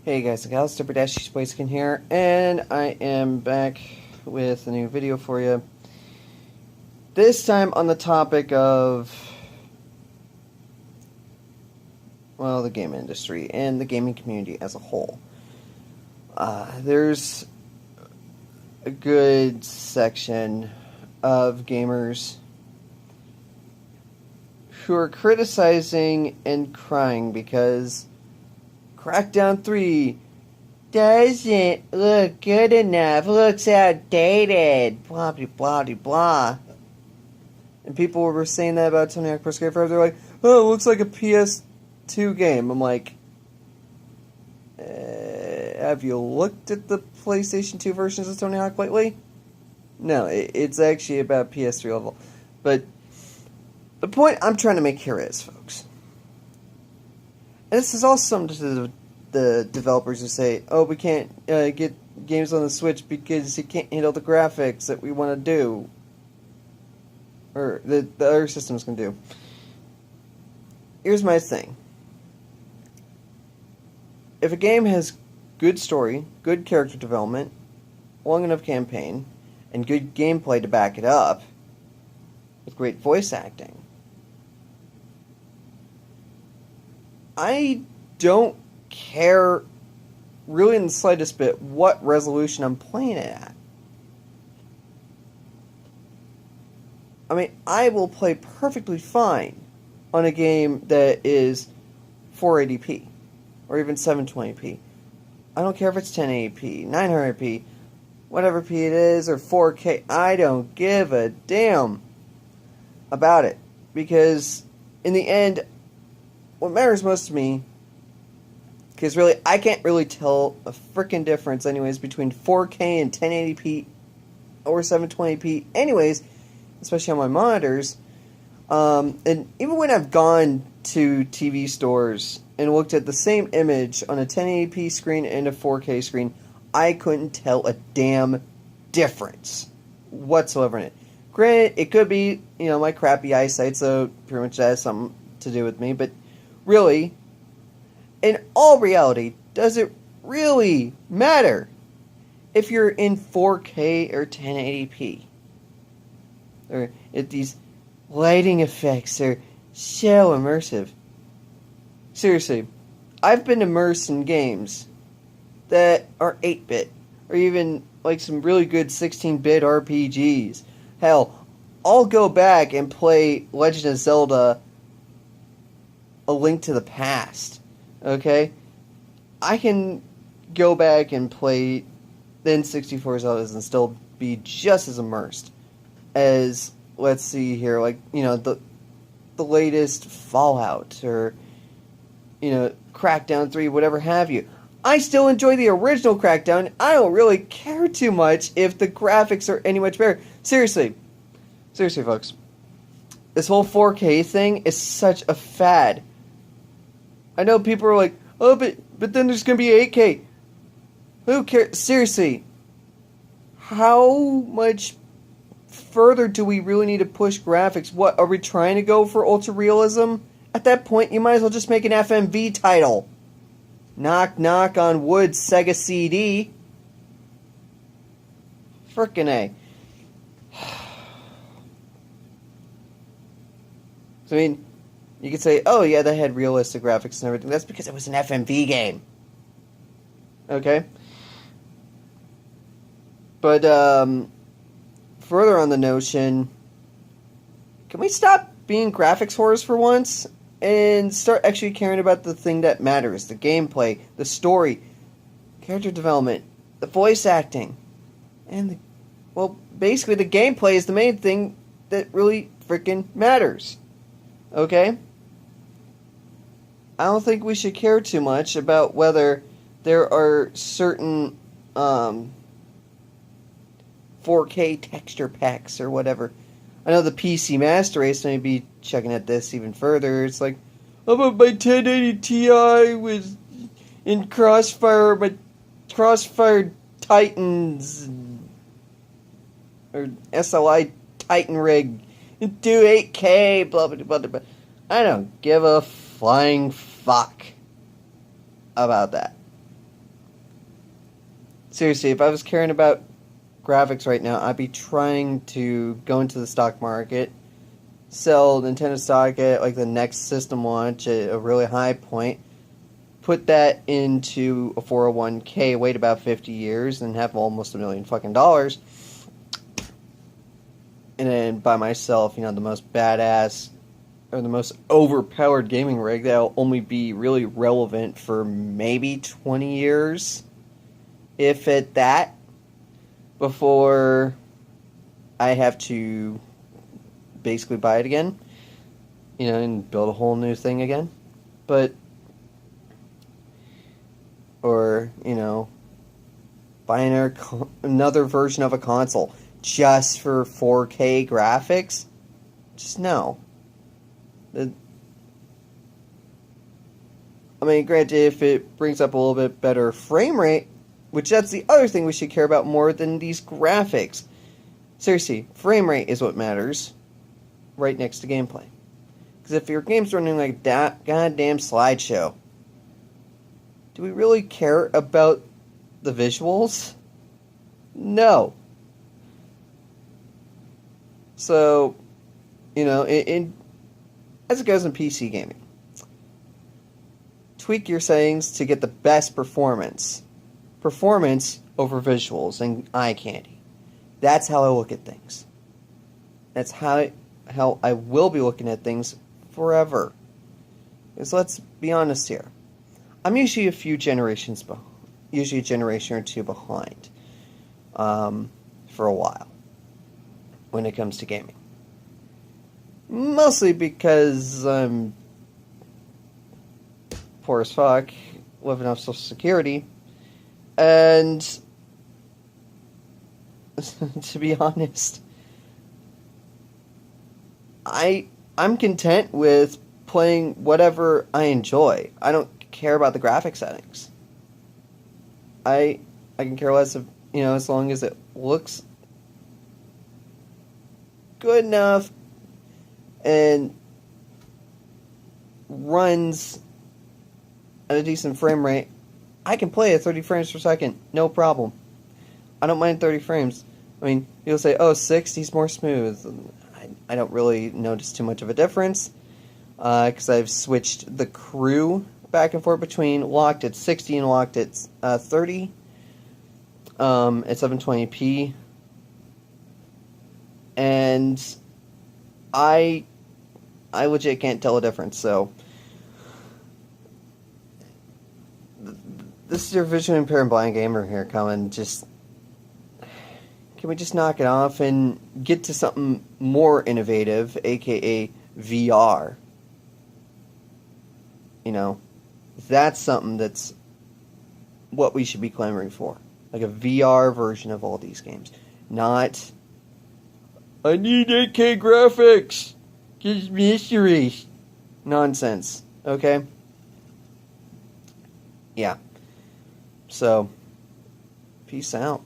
Hey guys and gals, Super Dashy Splayskin here, and I am back with a new video for you. This time on the topic of, well, the game industry and the gaming community as a whole. There's a good section of gamers who are criticizing and crying because Crackdown 3 doesn't look good enough, looks outdated, blah blah blah blah. And people were saying that about Tony Hawk Pro Skater 5. They're like, oh, it looks like a PS2 game. I'm like, have you looked at the PlayStation 2 versions of Tony Hawk lately? No, it's actually about PS3 level. But the point I'm trying to make here is, folks, and this is also something to the developers who say, oh, we can't get games on the Switch because it can't handle the graphics that we want to do. Or the other systems can do. Here's my thing. If a game has good story, good character development, long enough campaign, and good gameplay to back it up, with great voice acting, I don't care really in the slightest bit what resolution I'm playing it at. I mean, I will play perfectly fine on a game that is 480p or even 720p. I don't care if it's 1080p, 900p, whatever p it is, or 4K. I don't give a damn about it, because in the end, what matters most to me, because really, I can't really tell a frickin' difference anyways between 4K and 1080p or 720p anyways, especially on my monitors. And even when I've gone to TV stores and looked at the same image on a 1080p screen and a 4K screen, I couldn't tell a damn difference whatsoever in it. Granted, it could be, my crappy eyesight, so pretty much that has something to do with me, but really, in all reality, does it really matter if you're in 4K or 1080p? Or if these lighting effects are so immersive. Seriously, I've been immersed in games that are 8-bit, or even like some really good 16-bit RPGs. Hell, I'll go back and play Legend of Zelda A Link to the Past. Okay? I can go back and play the N64 Zeldas and still be just as immersed as, let's see here, like, the latest Fallout, or, Crackdown 3, whatever have you. I still enjoy the original Crackdown. I don't really care too much if the graphics are any much better. Seriously, folks. This whole 4K thing is such a fad. I know people are like, oh, but then there's going to be 8K. Who cares? Seriously, how much further do we really need to push graphics? What, are we trying to go for ultra realism? At that point, you might as well just make an FMV title. Knock, knock on wood, Sega CD. Frickin' A. So, I mean, you could say, oh yeah, that had realistic graphics and everything. That's because it was an FMV game. Okay? But, further on the notion, can we stop being graphics whores for once and start actually caring about the thing that matters? The gameplay, the story, character development, the voice acting, and basically the gameplay is the main thing that really freaking matters. Okay? I don't think we should care too much about whether there are certain 4K texture packs or whatever. I know the PC Master Race may be checking at this even further. It's like, how about my 1080 Ti with in Crossfire, my Crossfire Titans, or SLI Titan rig, and do 8K, blah, blah, blah, blah. I don't give a flying fuck about that. seriously, if I was caring about graphics right now, I'd be trying to go into the stock market, sell Nintendo stock at like the next system launch at a really high point, put that into a 401k, wait about 50 years, and have almost $1 million fucking dollars, and then buy myself, the most badass or the most overpowered gaming rig that'll only be really relevant for maybe 20 years, if at that, before I have to basically buy it again, and build a whole new thing again. But, or, buy another version of a console just for 4K graphics? Just no. I mean, granted, if it brings up a little bit better frame rate, which that's the other thing we should care about more than these graphics. Seriously, frame rate is what matters, right next to gameplay. Because if your game's running like that goddamn slideshow, do we really care about the visuals? No. So, as it goes in PC gaming, tweak your settings to get the best performance. Performance over visuals and eye candy. That's how I look at things. That's how I will be looking at things forever. Because let's be honest here. I'm usually a generation or two behind for a while when it comes to gaming. Mostly because I'm poor as fuck, living off Social Security, and to be honest, I'm content with playing whatever I enjoy. I don't care about the graphic settings. I can care less of, as long as it looks good enough and runs at a decent frame rate. I can play at 30 frames per second, no problem. I don't mind 30 frames. I mean, you'll say, 60's more smooth. I don't really notice too much of a difference, because I've switched the crew back and forth between locked at 60 and locked at 30 at 720p. And I legit can't tell a difference, so this is your vision impaired blind gamer here coming. Can we just knock it off and get to something more innovative, aka VR? That's something that's what we should be clamoring for. Like a VR version of all these games. Not, I need 8K graphics! Just mysteries! Nonsense. Okay? Yeah. So, peace out.